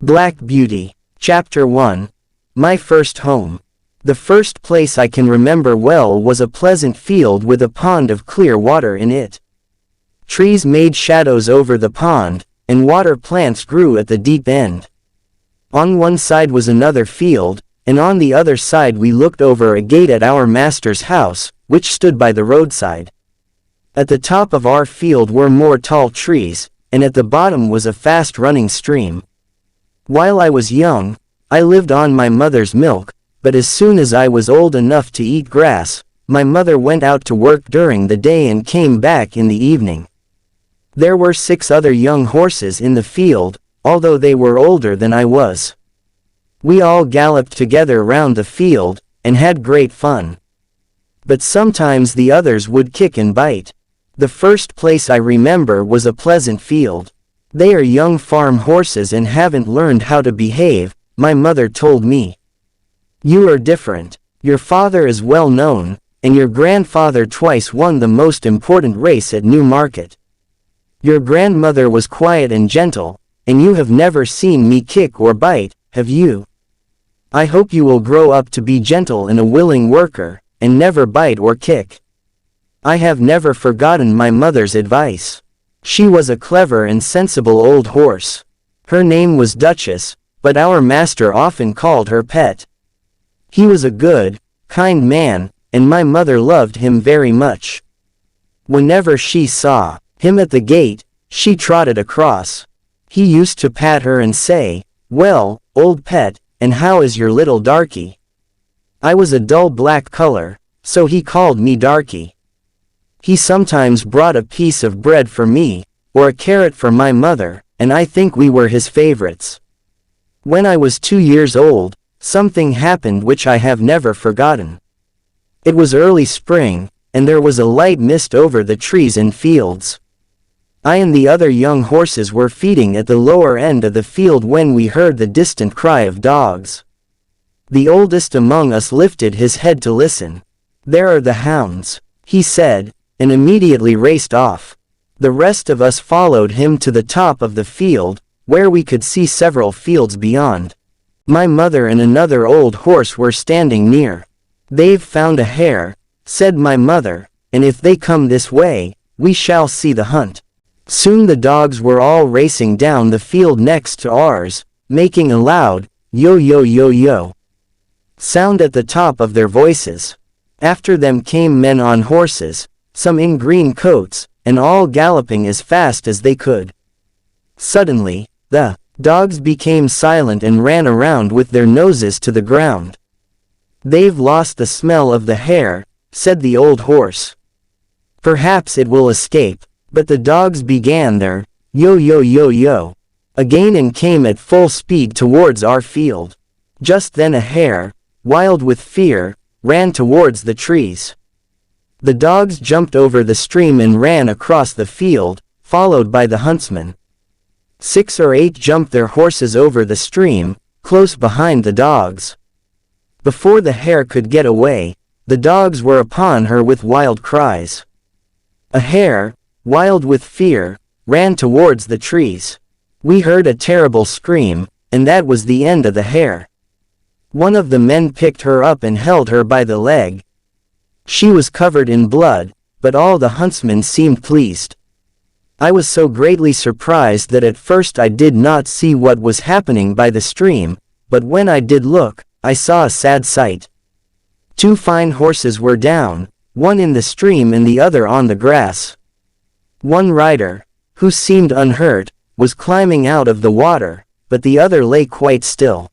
Black Beauty. Chapter 1. My first home. The first place I can remember well was a pleasant field with a pond of clear water in it. Trees made shadows over the pond, and water plants grew at the deep end. On one side was another field, and on the other side we looked over a gate at our master's house, which stood by the roadside. At the top of our field were more tall trees, and at the bottom was a fast-running stream. While I was young, I lived on my mother's milk, but as soon as I was old enough to eat grass, my mother went out to work during the day and came back in the evening. There were 6 other young horses in the field, although they were older than I was. We all galloped together round the field, and had great fun. But sometimes the others would kick and bite. The first place I remember was a pleasant field. They are young farm horses and haven't learned how to behave, my mother told me. You are different. Your father is well known, and your grandfather twice won the most important race at Newmarket. Your grandmother was quiet and gentle, and you have never seen me kick or bite, have you? I hope you will grow up to be gentle and a willing worker, and never bite or kick. I have never forgotten my mother's advice. She was a clever and sensible old horse. Her name was Duchess, but our master often called her Pet. He was a good, kind man, and my mother loved him very much. Whenever she saw him at the gate, she trotted across. He used to pat her and say, "Well, old Pet, and how is your little darky?" I was a dull black color, so he called me Darky. He sometimes brought a piece of bread for me, or a carrot for my mother, and I think we were his favorites. When I was 2 years old, something happened which I have never forgotten. It was early spring, and there was a light mist over the trees and fields. I and the other young horses were feeding at the lower end of the field when we heard the distant cry of dogs. The oldest among us lifted his head to listen. "There are the hounds," he said, and immediately raced off. The rest of us followed him to the top of the field, where we could see several fields beyond. My mother and another old horse were standing near. "They've found a hare," said my mother, "and if they come this way, we shall see the hunt." Soon the dogs were all racing down the field next to ours, making a loud, yo-yo-yo-yo sound at the top of their voices. After them came men on horses, some in green coats, and all galloping as fast as they could. Suddenly, the dogs became silent and ran around with their noses to the ground. "They've lost the smell of the hare," said the old horse. "Perhaps it will escape," but the dogs began their yo-yo-yo-yo again and came at full speed towards our field. Just then a hare, wild with fear, ran towards the trees. The dogs jumped over the stream and ran across the field, followed by the huntsmen. 6 or 8 jumped their horses over the stream, close behind the dogs. Before the hare could get away, the dogs were upon her with wild cries. A hare, wild with fear, ran towards the trees. We heard a terrible scream, and that was the end of the hare. One of the men picked her up and held her by the leg. She was covered in blood, but all the huntsmen seemed pleased. I was so greatly surprised that at first I did not see what was happening by the stream, but when I did look, I saw a sad sight. 2 fine horses were down, one in the stream and the other on the grass. One rider, who seemed unhurt, was climbing out of the water, but the other lay quite still.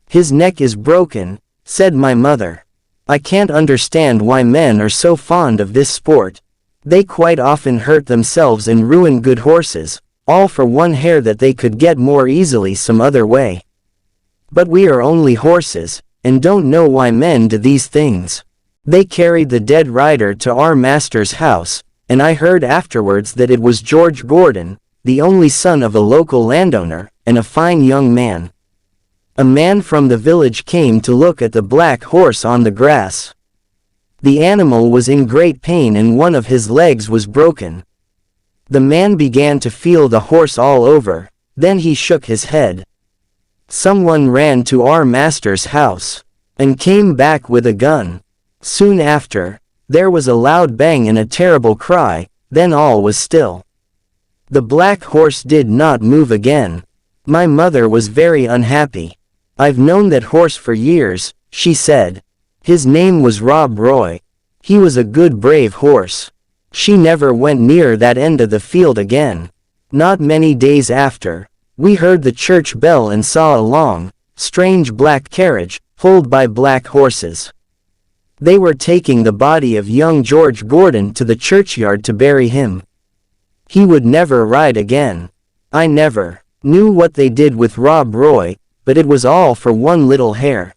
"His neck is broken," said my mother. "I can't understand why men are so fond of this sport. They quite often hurt themselves and ruin good horses, all for one hare that they could get more easily some other way. But we are only horses, and don't know why men do these things." They carried the dead rider to our master's house, and I heard afterwards that it was George Gordon, the only son of a local landowner, and a fine young man. A man from the village came to look at the black horse on the grass. The animal was in great pain and one of his legs was broken. The man began to feel the horse all over, then he shook his head. Someone ran to our master's house, and came back with a gun. Soon after, there was a loud bang and a terrible cry, then all was still. The black horse did not move again. My mother was very unhappy. I've known that horse for years, she said. His name was Rob Roy. He was a good brave horse. She never went near that end of the field again. Not many days after, we heard the church bell and saw a long, strange black carriage, pulled by black horses. They were taking the body of young George Gordon to the churchyard to bury him. He would never ride again. I never knew what they did with Rob Roy, but it was all for one little hare.